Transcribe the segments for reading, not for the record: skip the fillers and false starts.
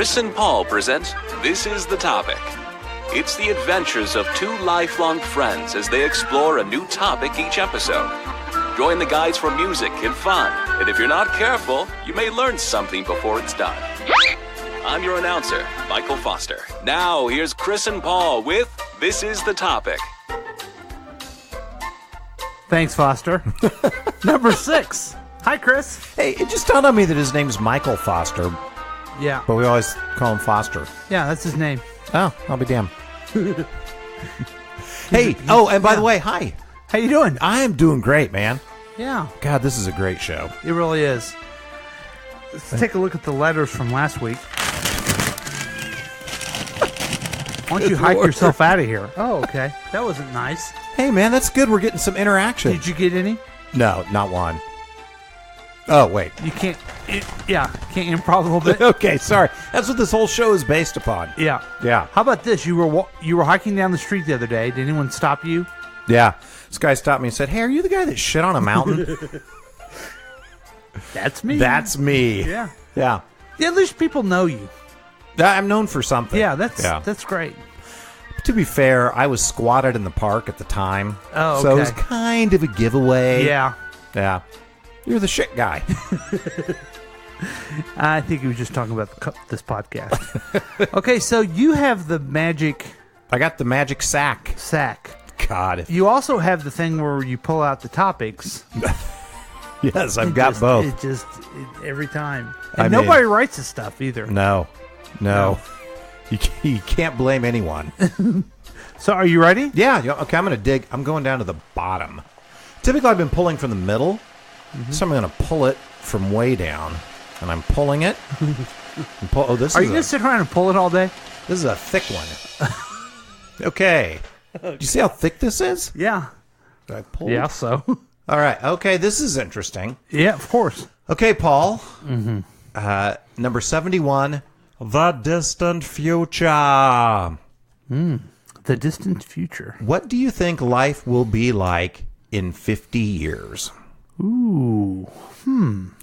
Chris and Paul present This is the Topic. It's the adventures of two lifelong friends as they explore a new topic each episode. Join the guys for music and fun, and if you're not careful, you may learn something before it's done. I'm your announcer, Michael Foster. Now, here's Chris and Paul with This is the Topic. Thanks, Foster. Number 6. Hi, Chris. Hey, it just dawned on me that his name's Michael Foster, Yeah. but we always call him Foster. Yeah, that's his name. Oh, I'll be damned. Hey, and by the way, hi. How you doing? I am doing great, man. Yeah, God, this is a great show. it really is. Let's take a look at the letters from last week. Why don't you hike yourself out of here? Oh, okay. That wasn't nice. Hey, man, that's good. We're getting some interaction. Did you get any? No, not one. Oh, wait. You can't... can't improv a little bit? Okay, sorry. That's what this whole show is based upon. Yeah. Yeah. How about this? You were hiking down the street the other day. Did anyone stop you? Yeah. This guy stopped me and said, "Hey, are you the guy that shit on a mountain?" That's me. That's me. Yeah. Yeah. At least people know you. I'm known for something. Yeah, that's great. To be fair, I was squatted in the park at the time. Oh, okay. So it was kind of a giveaway. Yeah. Yeah. You're the shit guy. I think he was just talking about this podcast. Okay, so you have the magic I got the magic sack. God. You also have the thing where you pull out the topics. Yes, I've got both. Every time. And nobody writes this stuff either. No. You can't blame anyone. So are you ready? Yeah. Okay, I'm going to dig. I'm going down to the bottom. Typically, I've been pulling from the middle. Mm-hmm. So I'm going to pull it from way down. And I'm pulling it. Are you going to sit around and pull it all day? This is a thick one. Okay. Do you see how thick this is? Yeah. Did I pull? Yeah, so. All right. Okay, this is interesting. Yeah, of course. Okay, Paul. Mm-hmm. Number 71. The distant future. The distant future. What do you think life will be like in 50 years? Ooh.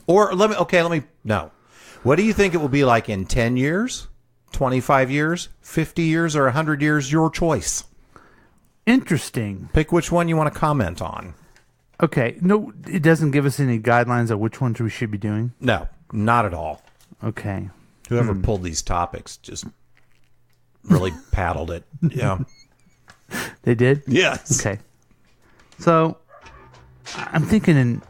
Or let me. No. What do you think it will be like in 10 years, 25 years, 50 years, or 100 years? Your choice. Interesting. Pick which one you want to comment on. Okay. No, it doesn't give us any guidelines of which ones we should be doing? No, not at all. Okay. Whoever pulled these topics just really paddled it. Yeah. They did? Yes. Okay. So, I'm thinking in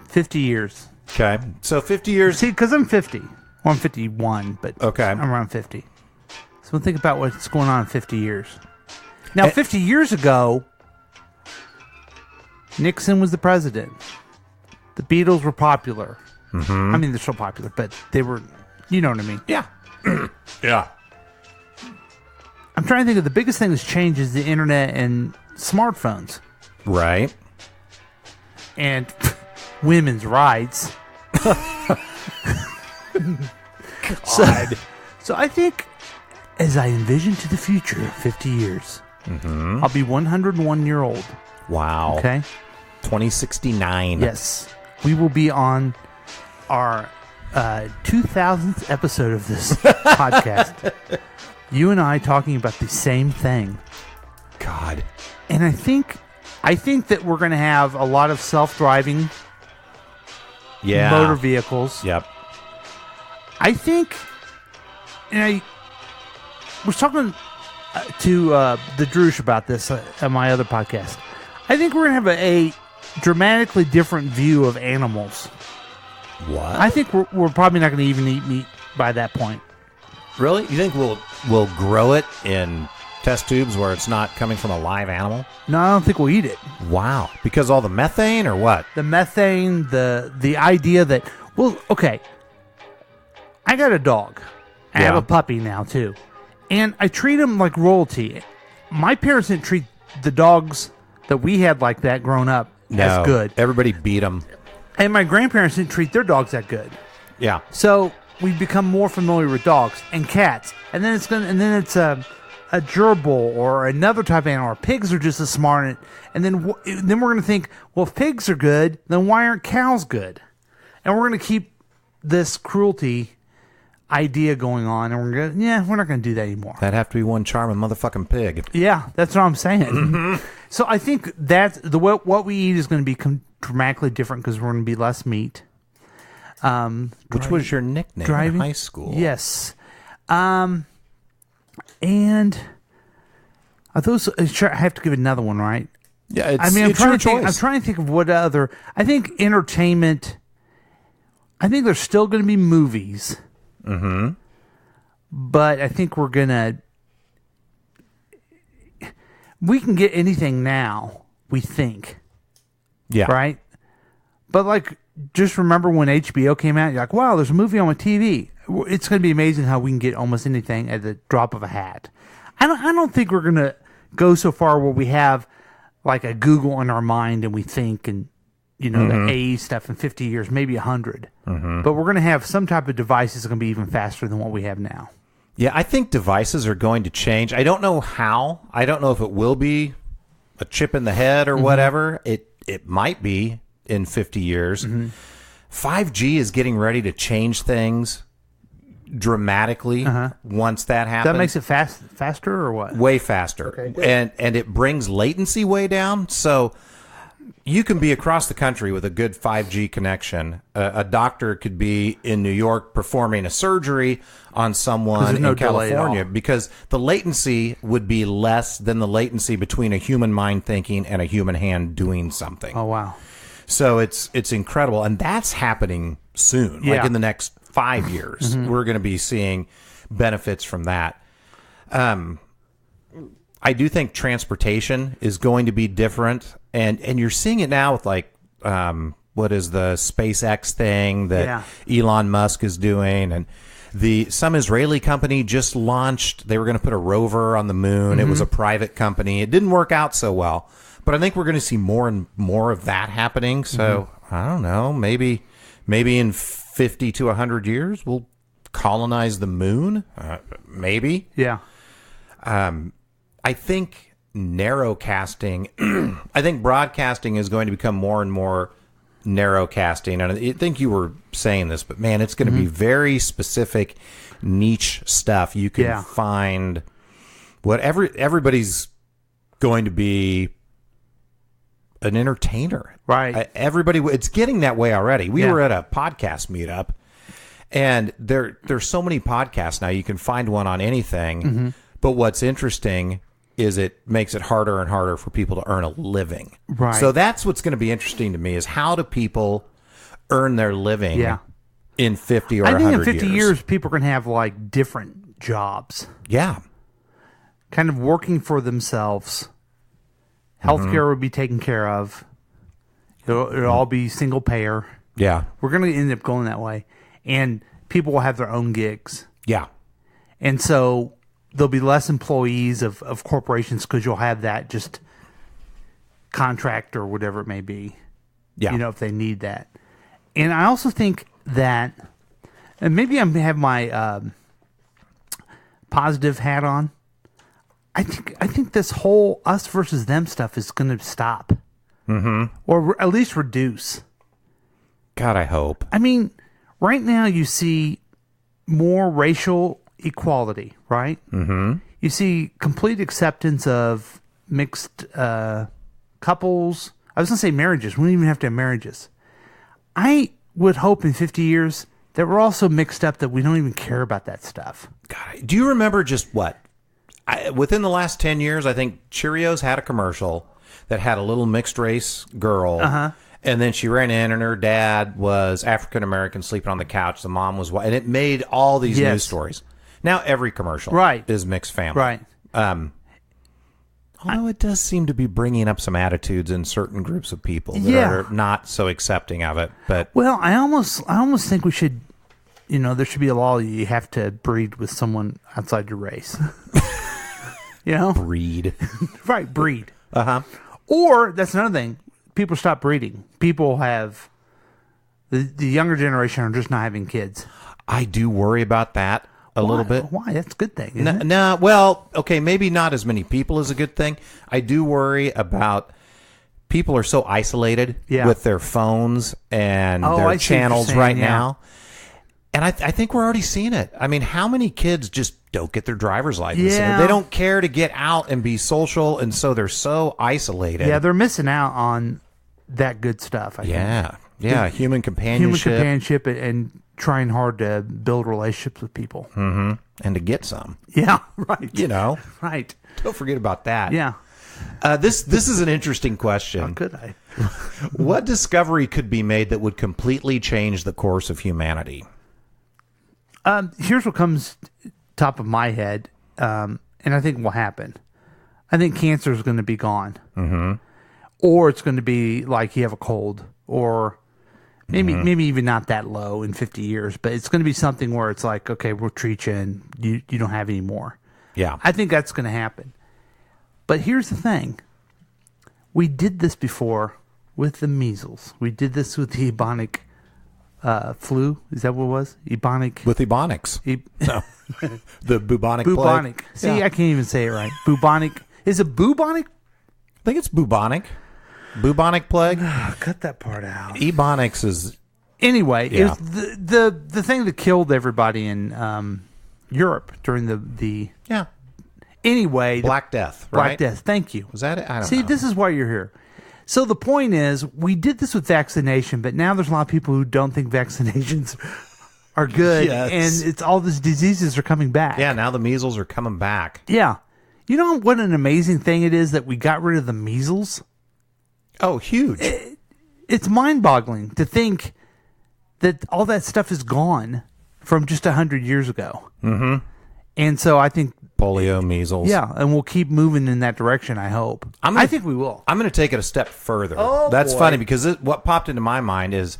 50 years. Okay. So 50 years. See, because I'm 50. Well, I'm 51, but okay. I'm around 50. So think about what's going on in 50 years. Now, 50 years ago, Nixon was the president. The Beatles were popular. Mm-hmm. I mean, they're still popular, but they were, you know what I mean? Yeah. Yeah. I'm trying to think of the biggest thing that's changed is the internet and smartphones. Right. And women's rights. God. So I think as I envision to the future, 50 years, I'll be 101 year old. Wow. Okay. 2069. Yes. We will be on our 2000th episode of this podcast. You and I talking about the same thing. God. And I think that we're going to have a lot of self-driving motor vehicles. Yep. I think, and I was talking to the Droosh about this on my other podcast. I think we're going to have a dramatically different view of animals. What? I think we're probably not going to even eat meat by that point. Really? You think we'll grow it in test tubes where it's not coming from a live animal? No, I don't think we'll eat it. Wow. Because all the methane or what? The methane, the idea that, well, okay, I got a dog. I have a puppy now, too. And I treat them like royalty. My parents didn't treat the dogs that we had like that growing up as good. Everybody beat them. And my grandparents didn't treat their dogs that good. Yeah. So we become more familiar with dogs and cats. And then it's a gerbil or another type of animal. Or pigs are just as smart. And then we're going to think, well, if pigs are good, then why aren't cows good? And we're going to keep this cruelty idea going on, and we're not gonna do that anymore. That'd have to be one charming motherfucking pig. Yeah, that's what I'm saying. So I think that what we eat is going to be dramatically different because we're going to be less meat. Which was your nickname in high school? Yes. And are those? Sure, I have to give another one, right? Yeah, I'm trying to think of what other. I think entertainment. I think there's still going to be movies. Mm-hmm. But I think we're gonna. We can get anything now. We think. Yeah. Right. But like, just remember when HBO came out. You're like, wow, there's a movie on my TV. It's going to be amazing how we can get almost anything at the drop of a hat. I don't think we're going to go so far where we have like a Google in our mind and we think and the A stuff in 50 years, maybe 100. Mm-hmm. But we're going to have some type of device that's going to be even faster than what we have now. Yeah, I think devices are going to change. I don't know how. I don't know if it will be a chip in the head or whatever. It might be in 50 years. 5G is getting ready to change things dramatically once that happens. That makes it faster or what? Way faster. Okay, and it brings latency way down. So you can be across the country with a good 5G connection. A doctor could be in New York performing a surgery on someone in California because the latency would be less than the latency between a human mind thinking and a human hand doing something. Oh, wow. So it's incredible. And that's happening soon. Yeah. Like in the next 5 years, we're going to be seeing benefits from that. I do think transportation is going to be different. And you're seeing it now with like, what is the SpaceX thing that Elon Musk is doing? And some Israeli company just launched, they were going to put a rover on the moon. It was a private company. It didn't work out so well. But I think we're going to see more and more of that happening. So I don't know, maybe in 50 to 100 years, we'll colonize the moon. Maybe. Yeah. I think narrowcasting, I think broadcasting is going to become more and more narrowcasting. And I think you were saying this, but man, it's going to be very specific niche stuff. You can find whatever, everybody's going to be an entertainer. Right. Everybody, it's getting that way already. We were at a podcast meetup and there's so many podcasts now. You can find one on anything. But what's interesting is it makes it harder and harder for people to earn a living. Right. So that's what's going to be interesting to me is how do people earn their living in 50 or 100 years? I think in 50 years, people are going to have like different jobs. Yeah. Kind of working for themselves. Healthcare will be taken care of. It'll all be single payer. Yeah. We're going to end up going that way. And people will have their own gigs. Yeah. And so there'll be less employees of corporations because you'll have that just contract or whatever it may be. Yeah. If they need that. And I also think that, and maybe I have my positive hat on. I think this whole us versus them stuff is going to stop. Or at least reduce. God, I hope. I mean, right now you see more racial equality, right? You see complete acceptance of mixed couples. I was going to say marriages. We don't even have to have marriages. I would hope in 50 years that we're also mixed up that we don't even care about that stuff. God, do you remember just what? Within the last 10 years, I think Cheerios had a commercial that had a little mixed race girl. And then she ran in and her dad was African-American sleeping on the couch. The mom was white. And it made all these news stories. Now every commercial is mixed family. Right. Although it does seem to be bringing up some attitudes in certain groups of people that are not so accepting of it. But well, I almost think we should, there should be a law you have to breed with someone outside your race. Breed. Right, breed. Or, that's another thing, people stop breeding. People have, the younger generation are just not having kids. I do worry about that a little bit. Why? That's a good thing, isn't it? No, well, okay, maybe not as many people is a good thing. I do worry about people are so isolated with their phones and their channels right now. And I think we're already seeing it. I mean, how many kids just don't get their driver's license? Yeah. They don't care to get out and be social, and so they're so isolated. Yeah, they're missing out on that good stuff, I think. Yeah, human companionship. And trying hard to build relationships with people. Mm-hmm. And to get some. Yeah, right. You know. Right. Don't forget about that. Yeah. This is an interesting question. How could I? What discovery could be made that would completely change the course of humanity? Here's what comes top of my head, and I think will happen. I think cancer is going to be gone. Mm-hmm. Or it's going to be like you have a cold, or maybe even not that low in 50 years, but it's going to be something where it's like, okay, we'll treat you and you don't have any more. Yeah. I think that's going to happen. But here's the thing. We did this before with the measles. We did this with the Ebonic flu. Is that what it was? Ebonic. With Ebonics. No. The bubonic plague. Bubonic. See, Yeah. I can't even say it right. Bubonic. Is it bubonic? I think it's bubonic. Bubonic plague. Cut that part out. Ebonics is... Anyway, Yeah. it was the thing that killed everybody in Europe during the Yeah. Anyway, Black Death, right? Black Death. Thank you. Was that it? I don't See, know. this is why you're here. So the point is, we did this with vaccination, but now there's a lot of people who don't think vaccinations are good, Yes. and it's all these diseases are coming back. Yeah, now the measles are coming back. Yeah. You know what an amazing thing it is that we got rid of the measles? Oh, huge. It's mind-boggling to think that all that stuff is gone from just 100 years ago. Mm-hmm. And so I think... Polio, measles. Yeah, and we'll keep moving in that direction, I hope. I think we will. I'm going to take it a step further. Oh, That's boy. funny because what popped into my mind is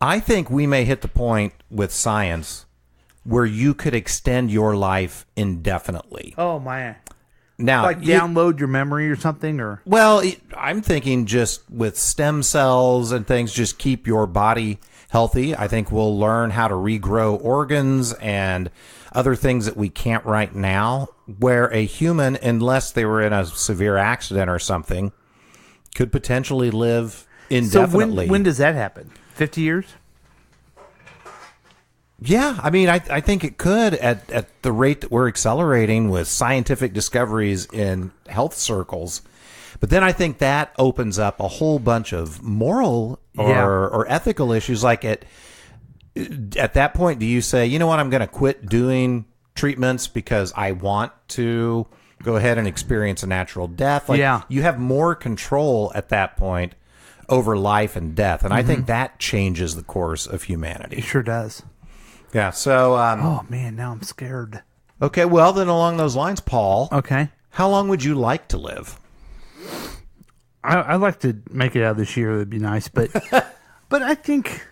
I think we may hit the point with science where you could extend your life indefinitely. Oh, my... Now, Like download your memory or something? Or Well, I'm thinking just with stem cells and things, just keep your body healthy. I think we'll learn how to regrow organs and other things that we can't right now, where a human, unless they were in a severe accident or something, could potentially live indefinitely. So when does that happen? 50 years? Yeah, I mean, I think it could at the rate that we're accelerating with scientific discoveries in health circles. But then I think that opens up a whole bunch of moral or ethical issues. Like at that point, do you say, you know what, I'm going to quit doing treatments because I want to go ahead and experience a natural death? Like, you have more control at that point over life and death. And I think that changes the course of humanity. It sure does. Yeah, so... oh, man, now I'm scared. Okay, well, then along those lines, Paul, Okay. how long would you like to live? I'd like to make it out this year. That'd be nice. But but I think...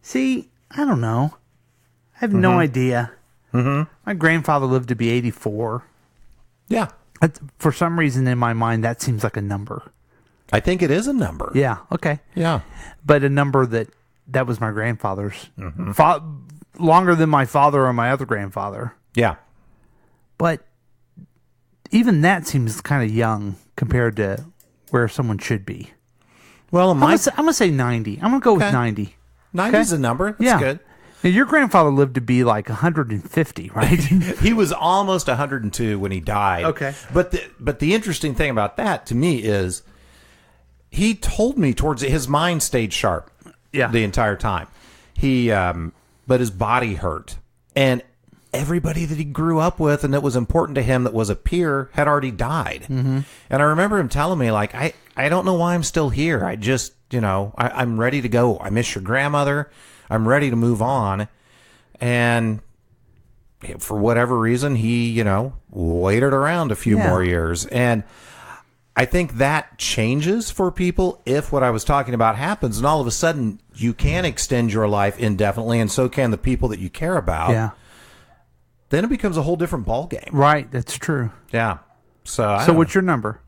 See, I don't know. I have no idea. Mm-hmm. My grandfather lived to be 84. Yeah. For some reason in my mind, that seems like a number. I think it is a number. Yeah, okay. Yeah. But a number that was my grandfather's. Longer than my father or my other grandfather. Yeah. But even that seems kind of young compared to where someone should be. Well, I'm going to say 90. I'm going to go with 90. 90 is a number. That's good. Now, your grandfather lived to be like 150, right? He was almost 102 when he died. Okay. But the interesting thing about that to me is he told me towards his mind stayed sharp the entire time. But his body hurt. And everybody that he grew up with and that was important to him that was a peer had already died. Mm-hmm. And I remember him telling me, like, I don't know why I'm still here. I just, I'm ready to go. I miss your grandmother. I'm ready to move on. And for whatever reason, he, waited around a few more years. And I think that changes for people if what I was talking about happens. And all of a sudden, you can extend your life indefinitely, and so can the people that you care about. Yeah. Then it becomes a whole different ballgame. Right, that's true. Yeah. So what's your number?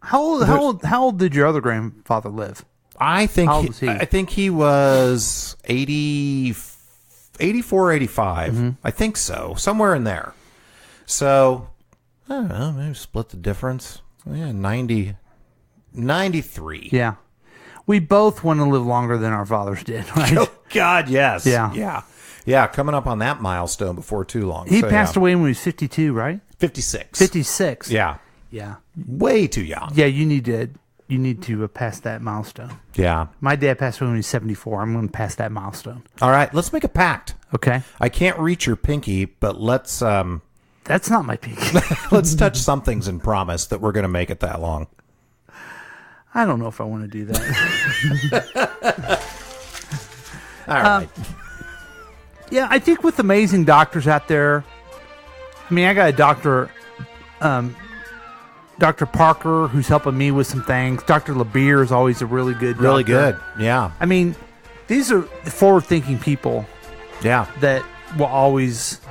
How old did your other grandfather live? I think How old was he? I think he was 84, 85. Mm-hmm. I think so. Somewhere in there. So, I don't know, maybe split the difference. Yeah, 93. Yeah. We both want to live longer than our fathers did, right? Oh, God, yes. Yeah. Yeah. Yeah, coming up on that milestone before too long. He passed away when he was 52, right? 56. 56. Yeah. Yeah. Way too young. Yeah, you need to pass that milestone. Yeah. My dad passed away when he was 74. I'm going to pass that milestone. All right, let's make a pact. Okay. I can't reach your pinky, but let's That's not my pinky. let's touch somethings and promise that we're going to make it that long. I don't know if I want to do that. All right. Yeah, I think with amazing doctors out there, I mean, I got a doctor, Dr. Parker, who's helping me with some things. Dr. LeBeer is always a really good doctor. Really good. Yeah. I mean, these are forward-thinking people Yeah. that will always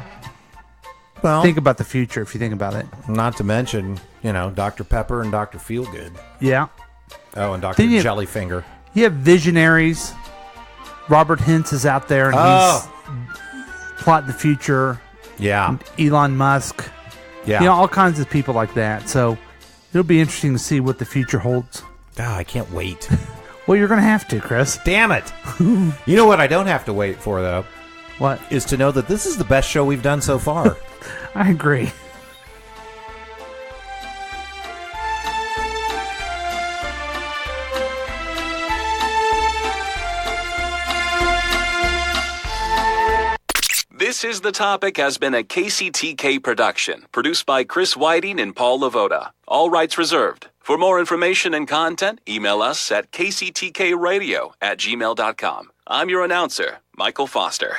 think about the future, if you think about it. Not to mention, Dr. Pepper and Dr. Feelgood. Yeah. Oh, and Dr. Jellyfinger. You have visionaries. Robert Hintz is out there, and he's plotting the future. Yeah. Elon Musk. Yeah. All kinds of people like that. So it'll be interesting to see what the future holds. I can't wait. Well, you're going to have to, Chris. Damn it. You know what I don't have to wait for, though? What? Is to know that this is the best show we've done so far. I agree. This is The Topic has been a KCTK production, produced by Chris Whiting and Paul Lavoda. All rights reserved. For more information and content, email us at kctkradio@gmail.com. I'm your announcer, Michael Foster.